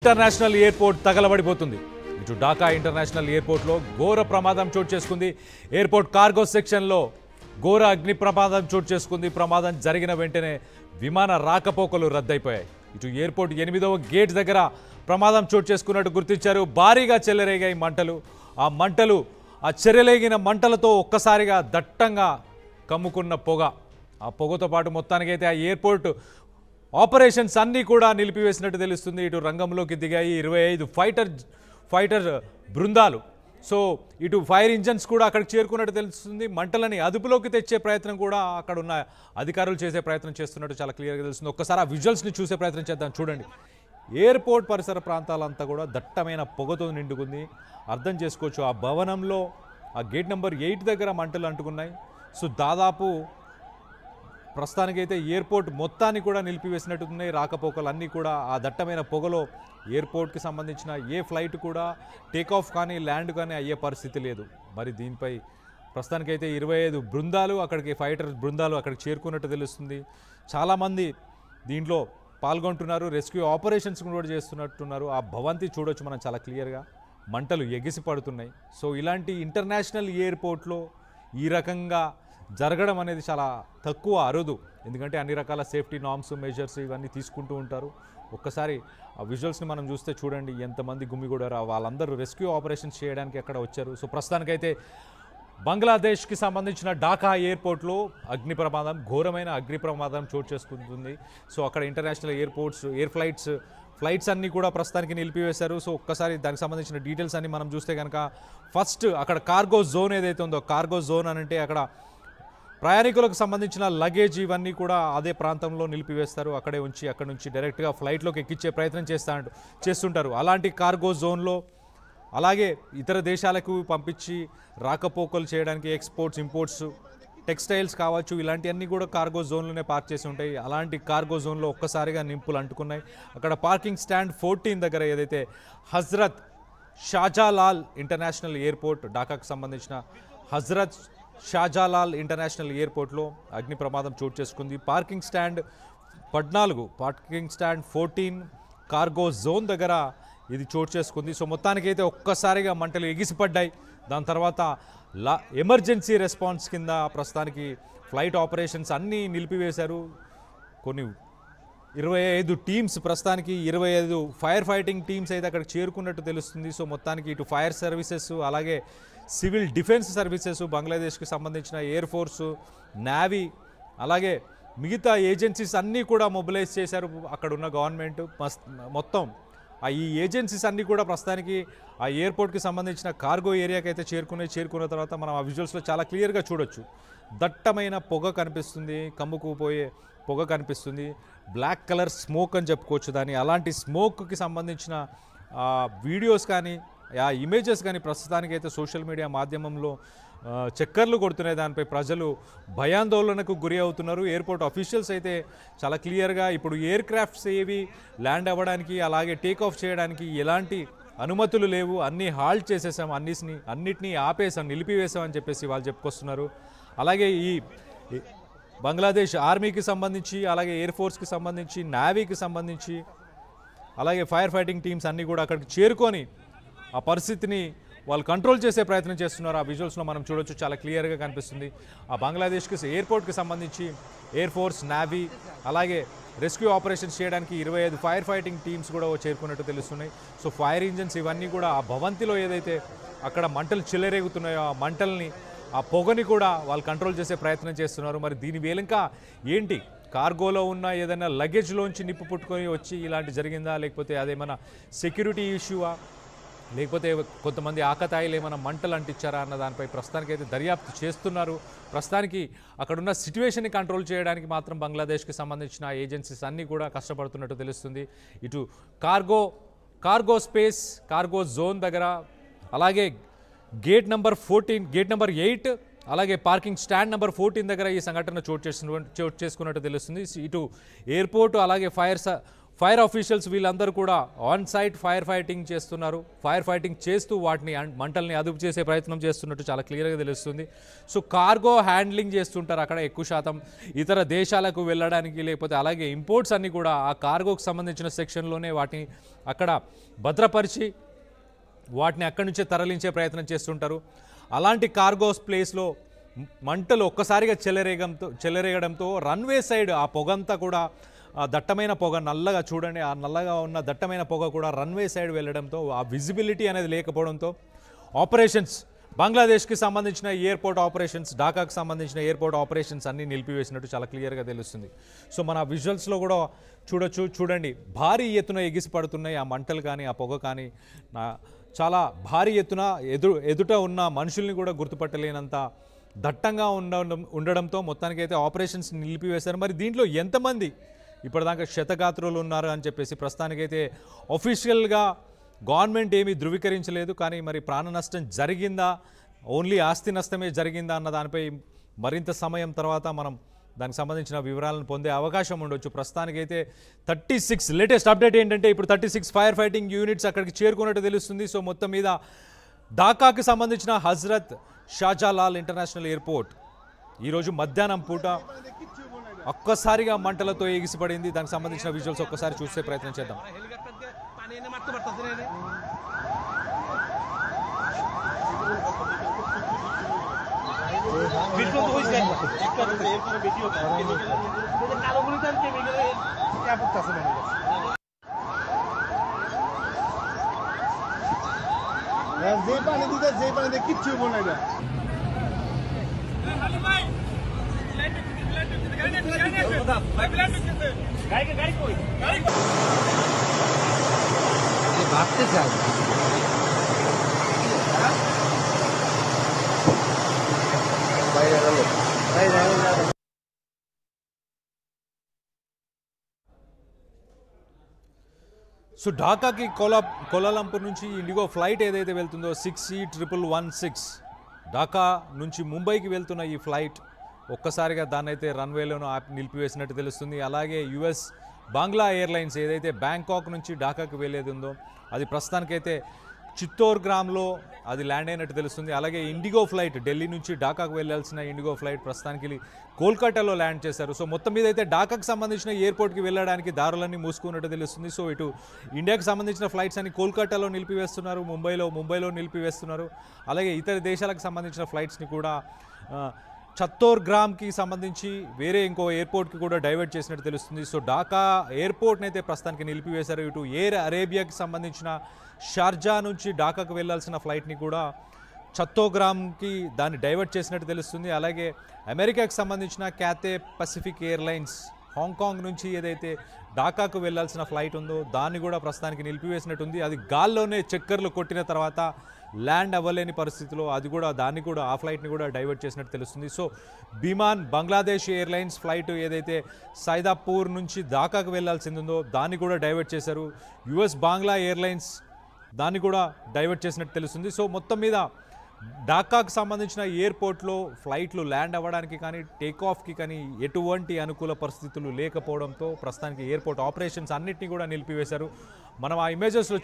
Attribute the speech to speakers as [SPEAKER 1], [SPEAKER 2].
[SPEAKER 1] International airport తగలబడిపోతుంది. ఇటు Dhaka international ఎయిర్పోర్ట్లో ఘోర ప్రమాదం చోటు చేసుకుంది. ఎయిర్పోర్ట్ కార్గో సెక్షన్లో ఘోర అగ్ని ప్రమాదం చోటు చేసుకుంది. ప్రమాదం జరిగిన వెంటనే విమాన రాకపోకలు రద్దయిపోయాయి. ఇటు ఎయిర్పోర్ట్ 8వ గేట్ దగ్గర ప్రమాదం చోటు చేసుకున్నట్టు గుర్తించారు. భారీగా చెలరేగాయి మంటలు. ఆ చెరలేగిన మంటలతో ఒక్కసారిగా దట్టంగా కమ్ముకున్న పొగ. ఆ పొగతో పాటు మొత్తానికైతే ఆ ఎయిర్పోర్ట్ ఆపరేషన్స్ అన్నీ కూడా నిలిపివేసినట్టు తెలుస్తుంది. ఇటు రంగంలోకి దిగాయి 25 ఫైటర్ బృందాలు. సో ఇటు ఫైర్ ఇంజన్స్ కూడా అక్కడికి చేరుకున్నట్టు తెలుస్తుంది. మంటలని అదుపులోకి తెచ్చే ప్రయత్నం కూడా అక్కడ ఉన్న అధికారులు చేసే ప్రయత్నం చేస్తున్నట్టు చాలా క్లియర్గా తెలుస్తుంది. ఒక్కసారి ఆ విజువల్స్ని చూసే ప్రయత్నం చేద్దాం. చూడండి, ఎయిర్పోర్ట్ పరిసర ప్రాంతాలంతా కూడా దట్టమైన పొగతో నిండుకుంది. అర్థం చేసుకోవచ్చు, ఆ భవనంలో ఆ గేట్ నెంబర్ 8 దగ్గర మంటలు అంటుకున్నాయి. సో దాదాపు ప్రస్తుతానికైతే ఎయిర్పోర్ట్ మొత్తాన్ని కూడా నిలిపివేసినట్టున్నాయి. రాకపోకలు అన్నీ కూడా ఆ దట్టమైన పొగలో ఎయిర్పోర్ట్కి సంబంధించిన ఏ ఫ్లైట్ కూడా టేకాఫ్ కానీ ల్యాండ్ కానీ అయ్యే పరిస్థితి లేదు. మరి దీనిపై ప్రస్తుతానికైతే 25 బృందాలు అక్కడికి ఫైటర్ బృందాలు అక్కడికి చేరుకున్నట్టు తెలుస్తుంది. చాలామంది దీంట్లో పాల్గొంటున్నారు. రెస్క్యూ ఆపరేషన్స్ కూడా చేస్తున్నట్టున్నారు. ఆ భవంతి చూడొచ్చు మనం చాలా క్లియర్గా. మంటలు ఎగిసి పడుతున్నాయి. సో ఇలాంటి ఇంటర్నేషనల్ ఎయిర్పోర్ట్లో ఈ రకంగా జరగడం అనేది చాలా తక్కువ, అరుదు. ఎందుకంటే అన్ని రకాల సేఫ్టీ నార్మ్స్ మెజర్స్ ఇవన్నీ తీసుకుంటూ ఉంటారు. ఒక్కసారి ఆ విజువల్స్ని మనం చూస్తే చూడండి, ఎంతమంది గుమిగూడారు. వాళ్ళందరూ రెస్క్యూ ఆపరేషన్స్ చేయడానికి అక్కడ వచ్చారు. సో ప్రస్తుతానికైతే బంగ్లాదేశ్కి సంబంధించిన ఢాకా ఎయిర్పోర్ట్లో అగ్ని ప్రమాదం, ఘోరమైన అగ్ని ప్రమాదం చోటు చేసుకుంటుంది. సో అక్కడ ఇంటర్నేషనల్ ఎయిర్పోర్ట్స్ ఫ్లైట్స్ అన్నీ కూడా ప్రస్తుతానికి నిలిపివేశారు. సో ఒక్కసారి దానికి సంబంధించిన డీటెయిల్స్ అన్ని మనం చూస్తే కనుక ఫస్ట్ అక్కడ కార్గో జోన్ ఏదైతే ఉందో, కార్గో జోన్ అని అంటే అక్కడ ప్రయాణికులకు సంబంధించిన లగేజ్ ఇవన్నీ కూడా అదే ప్రాంతంలో నిలిపివేస్తారు. అక్కడే ఉంచి అక్కడ నుంచి డైరెక్ట్గా ఫ్లైట్లోకి ఎక్కించే ప్రయత్నం చేస్తుంటారు. అలాంటి కార్గో జోన్లో అలాగే ఇతర దేశాలకు పంపించి రాకపోకలు చేయడానికి ఎక్స్పోర్ట్స్ ఇంపోర్ట్స్ టెక్స్టైల్స్ కావచ్చు, ఇలాంటివన్నీ కూడా కార్గో జోన్లోనే పార్క్ చేసి ఉంటాయి. అలాంటి కార్గో జోన్లో ఒక్కసారిగా నింపులు అంటుకున్నాయి. అక్కడ పార్కింగ్ స్టాండ్ 14 దగ్గర ఏదైతే హజ్రత్ షాజాలాల్ ఇంటర్నేషనల్ ఎయిర్పోర్ట్, ఢాకాకు సంబంధించిన హజ్రత్ షాజాలాల్ ఇంటర్నేషనల్ ఎయిర్పోర్ట్లో అగ్ని ప్రమాదం చోటు చేసుకుంది. Parking stand 14, parking stand 14 cargo zone దగ్గర ఇది చోటు చేసుకుంది. సో మొత్తానికైతే ఒక్కసారిగా మంటలు ఎగిసిపడ్డాయి. దాని తర్వాత ఎమర్జెన్సీ రెస్పాన్స్ కింద ప్రస్తుతానికి ఫ్లైట్ ఆపరేషన్స్ అన్నీ నిలిపివేశారు. కొన్ని 25 టీమ్స్, ప్రస్తుతానికి 25 ఫైర్ ఫైటింగ్ టీమ్స్ అయితే అక్కడికి చేరుకున్నట్టు తెలుస్తుంది. సో మొత్తానికి ఇటు ఫైర్ సర్వీసెస్ అలాగే సివిల్ డిఫెన్స్ సర్వీసెస్, బంగ్లాదేశ్కి సంబంధించిన ఎయిర్ ఫోర్సు, నేవీ అలాగే మిగతా ఏజెన్సీస్ అన్నీ కూడా మొబిలైజ్ చేశారు. అక్కడ ఉన్న గవర్నమెంట్ మొత్తం ఈ ఏజెన్సీస్ అన్నీ కూడా ప్రస్తుతానికి ఆ ఎయిర్పోర్ట్కి సంబంధించిన కార్గో ఏరియాకి అయితే చేరుకున్న తర్వాత మనం ఆ విజువల్స్లో చాలా క్లియర్గా చూడొచ్చు. దట్టమైన పొగ కనిపిస్తుంది, కమ్ముకుపోయే పొగ కనిపిస్తుంది. బ్లాక్ కలర్ స్మోక్ అని చెప్పుకోవచ్చు దాన్ని. అలాంటి స్మోక్కి సంబంధించిన వీడియోస్ కానీ ఆ ఇమేజెస్ కానీ ప్రస్తుతానికైతే సోషల్ మీడియా మాధ్యమంలో చక్కర్లు కొడుతున్నాయి. దానిపై ప్రజలు భయాందోళనకు గురి అవుతున్నారు. ఎయిర్పోర్ట్ అఫీషియల్స్ అయితే చాలా క్లియర్గా ఇప్పుడు ఎయిర్ క్రాఫ్ట్స్ ఏవి ల్యాండ్ అవ్వడానికి అలాగే టేక్ ఆఫ్ చేయడానికి ఎలాంటి అనుమతులు లేవు, అన్నీ హాల్ట్ చేసేసాం, అన్నిటినీ ఆపేసాం, నిలిపివేసామని చెప్పేసి వాళ్ళు చెప్పుకొస్తున్నారు. అలాగే ఈ బంగ్లాదేశ్ ఆర్మీకి సంబంధించి అలాగే ఎయిర్ ఫోర్స్కి సంబంధించి నేవీకి సంబంధించి అలాగే ఫైర్ ఫైటింగ్ టీమ్స్ అన్నీ కూడా అక్కడికి చేరుకొని ఆ పరిస్థితిని వాళ్ళు కంట్రోల్ చేసే ప్రయత్నం చేస్తున్నారు. ఆ విజువల్స్లో మనం చూడొచ్చు, చాలా క్లియర్గా కనిపిస్తుంది. ఆ బంగ్లాదేశ్కి ఎయిర్పోర్ట్కి సంబంధించి ఎయిర్ ఫోర్స్, నేవీ అలాగే రెస్క్యూ ఆపరేషన్స్ చేయడానికి 25 ఫైర్ ఫైటింగ్ టీమ్స్ కూడా చేరుకున్నట్టు తెలుస్తున్నాయి. సో ఫైర్ ఇంజన్స్ ఇవన్నీ కూడా ఆ భవంతిలో ఏదైతే అక్కడ మంటలు చెలరేగుతున్నాయో ఆ మంటల్ని, ఆ పొగని కూడా వాళ్ళు కంట్రోల్ చేసే ప్రయత్నం చేస్తున్నారు. మరి దీని వెనుక ఏంటి? కార్గోలో ఉన్న ఏదైనా లగేజ్లోంచి నిప్పు పుట్టుకొని వచ్చి ఇలాంటి జరిగిందా, లేకపోతే అదేమైనా సెక్యూరిటీ ఇష్యూవా, లేకపోతే కొంతమంది ఆకతాయిలు ఏమైనా మంటలు అంటించారా అన్న దానిపై ప్రస్తుతానికైతే దర్యాప్తు చేస్తున్నారు. ప్రస్తుతానికి అక్కడున్న సిచ్యువేషన్ని కంట్రోల్ చేయడానికి మాత్రం బంగ్లాదేశ్కి సంబంధించిన ఏజెన్సీస్ అన్నీ కూడా కష్టపడుతున్నట్టు తెలుస్తుంది. ఇటు కార్గో స్పేస్, కార్గో జోన్ దగ్గర అలాగే గేట్ నెంబర్ 8 అలాగే పార్కింగ్ స్టాండ్ నెంబర్ 14 దగ్గర ఈ సంఘటన చోటు చేసుకున్నట్టు తెలుస్తుంది. ఇటు ఎయిర్పోర్ట్ అలాగే ఫైర్ ఆఫీషియల్స్ వీళ్ళందరూ కూడా ఆన్ సైట్ ఫైర్ ఫైటింగ్ చేస్తున్నారు. ఫైర్ ఫైటింగ్ చేస్తూ వాటిని మంటల్ని అదుపు చేసే ప్రయత్నం చేస్తున్నట్టు చాలా క్లియర్గా తెలుస్తుంది. సో కార్గో హ్యాండ్లింగ్ చేస్తుంటారు అక్కడ ఎక్కువ శాతం ఇతర దేశాలకు వెళ్ళడానికి, లేకపోతే అలాగే ఇంపోర్ట్స్ అన్నీ కూడా ఆ కార్గోకి సంబంధించిన సెక్షన్లోనే వాటిని అక్కడ భద్రపరిచి వాటిని అక్కడి నుంచే తరలించే ప్రయత్నం చేస్తుంటారు. అలాంటి కార్గోస్ ప్లేస్లో మంటలు ఒక్కసారిగా చెలరేగడంతో రన్వే సైడ్ ఆ పొగంతా కూడా దట్టమైన పొగ, నల్లగా చూడండి, ఆ నల్లగా ఉన్న దట్టమైన పొగ కూడా రన్వే సైడ్ వెళ్ళడంతో ఆ విజిబిలిటీ అనేది లేకపోవడంతో ఆపరేషన్స్, బంగ్లాదేశ్కి సంబంధించిన ఎయిర్పోర్ట్ ఆపరేషన్స్, ఢాకాకు సంబంధించిన ఎయిర్పోర్ట్ ఆపరేషన్స్ అన్నీ నిలిపివేసినట్టు చాలా క్లియర్గా తెలుస్తుంది. సో మన విజువల్స్లో కూడా చూడండి, భారీ ఎత్తున ఎగిసిపడుతున్నాయి ఆ మంటలు కానీ ఆ పొగ కానీ. చాలా భారీ ఎత్తున ఎదుట ఉన్న మనుషుల్ని కూడా గుర్తుపట్టలేనంత దట్టంగా ఉండడంతో మొత్తానికైతే ఆపరేషన్స్ నిలిపివేశారు. మరి దీంట్లో ఎంతమంది ఇప్పటిదాకా క్షతగాత్రులు ఉన్నారు అని చెప్పేసి ప్రస్తుతానికైతే అఫీషియల్గా గవర్నమెంట్ ఏమీ ధృవీకరించలేదు. కానీ మరి ప్రాణ నష్టం జరిగిందా, ఓన్లీ ఆస్తి నష్టమే జరిగిందా అన్న దానిపై మరింత సమయం తర్వాత మనం దానికి సంబంధించిన వివరాలను పొందే అవకాశం ఉండొచ్చు. ప్రస్తుతానికైతే 36 లేటెస్ట్ అప్డేట్ ఏంటంటే ఇప్పుడు 36 ఫైర్ ఫైటింగ్ యూనిట్స్ అక్కడికి చేరుకున్నట్టు తెలుస్తుంది. సో మొత్తం మీద ఢాకాకి సంబంధించిన హజ్రత్ షాజాలాల్ ఇంటర్నేషనల్ ఎయిర్పోర్ట్ ఈరోజు మధ్యాహ్నం పూట ఒక్కసారిగా మంటలతో ఎగిసిపడింది. దానికి సంబంధించిన విజువల్స్ ఒక్కసారి చూసే ప్రయత్నం చేద్దాం.
[SPEAKER 2] কিচ্ছু বলে না ভাবতে চাই
[SPEAKER 1] సో ఢాకాకి కోలాలంపూర్ నుంచి ఇండిగో ఫ్లైట్ ఏదైతే వెళ్తుందో 6E116 ఢాకా నుంచి ముంబైకి వెళ్తున్న ఈ ఫ్లైట్ ఒక్కసారిగా దాన్నైతే రన్వేలోనూ నిలిపివేసినట్టు తెలుస్తుంది. అలాగే యుఎస్ బాంగ్లా ఎయిర్లైన్స్ ఏదైతే బ్యాంకాక్ నుంచి ఢాకాకి వెళ్ళేది ఉందో అది ప్రస్తుతానికైతే చిత్తోర్గ్రామ్లో అది ల్యాండ్ అయినట్టు తెలుస్తుంది. అలాగే ఇండిగో ఫ్లైట్ ఢిల్లీ నుంచి ఢాకాకు వెళ్ళాల్సిన ఇండిగో ఫ్లైట్ ప్రస్తుతానికి కోల్కతాలో ల్యాండ్ చేశారు. సో మొత్తం మీద అయితే ఢాకాకు సంబంధించిన ఎయిర్పోర్ట్కి వెళ్ళడానికి దారులన్నీ మూసుకున్నట్టు తెలుస్తుంది. సో ఇటు ఇండియాకి సంబంధించిన ఫ్లైట్స్ అన్ని కోల్కతాలో నిలిపివేస్తున్నారు, ముంబైలో నిలిపివేస్తున్నారు. అలాగే ఇతర దేశాలకు సంబంధించిన ఫ్లైట్స్ని కూడా చిత్తోర్గ్రామ్కి సంబంధించి వేరే ఇంకో ఎయిర్పోర్ట్కి కూడా డైవర్ట్ చేసినట్టు తెలుస్తుంది. సో ఢాకా ఎయిర్పోర్ట్ని అయితే ప్రస్తుతానికి నిలిపివేశారు. ఇటు ఎయిర్ అరేబియాకి సంబంధించిన షార్జా నుంచి ఢాకాకు వెళ్లాల్సిన ఫ్లైట్ని కూడా చిత్తోర్గ్రామ్కి దాన్ని డైవర్ట్ చేసినట్టు తెలుస్తుంది. అలాగే అమెరికాకి సంబంధించిన క్యాథే పసిఫిక్ ఎయిర్లైన్స్ హాంకాంగ్ నుంచి ఏదైతే ఢాకాకు వెళ్లాల్సిన ఫ్లైట్ ఉందో దాన్ని కూడా ప్రస్తుతానికి నిలిపివేసినట్టుంది. అది గాల్లోనే చక్కర్లు కొట్టిన తర్వాత ల్యాండ్ అవ్వలేని పరిస్థితిలో దాన్ని కూడా ఆ ఫ్లైట్ని కూడా డైవర్ట్ చేసినట్టు తెలుస్తుంది. సో బిమాన్ బంగ్లాదేశ్ ఎయిర్లైన్స్ ఫ్లైట్ ఏదైతే సైదాపూర్ నుంచి ఢాకాకు వెళ్లాల్సింది ఉందో దాన్ని కూడా డైవర్ట్ చేశారు. యుఎస్ బాంగ్లా ఎయిర్లైన్స్ దాన్ని కూడా డైవర్ట్ చేసినట్టు తెలుస్తుంది. సో మొత్తం మీద ఢాకాకు సంబంధించిన ఎయిర్పోర్ట్లో ఫ్లైట్లు ల్యాండ్ అవ్వడానికి కానీ టేకాఫ్కి కానీ ఎటువంటి అనుకూల పరిస్థితులు లేకపోవడంతో ప్రస్తుతానికి ఎయిర్పోర్ట్ ఆపరేషన్స్ అన్నింటినీ కూడా నిలిపివేశారు. మనం ఆ ఇమేజెస్లో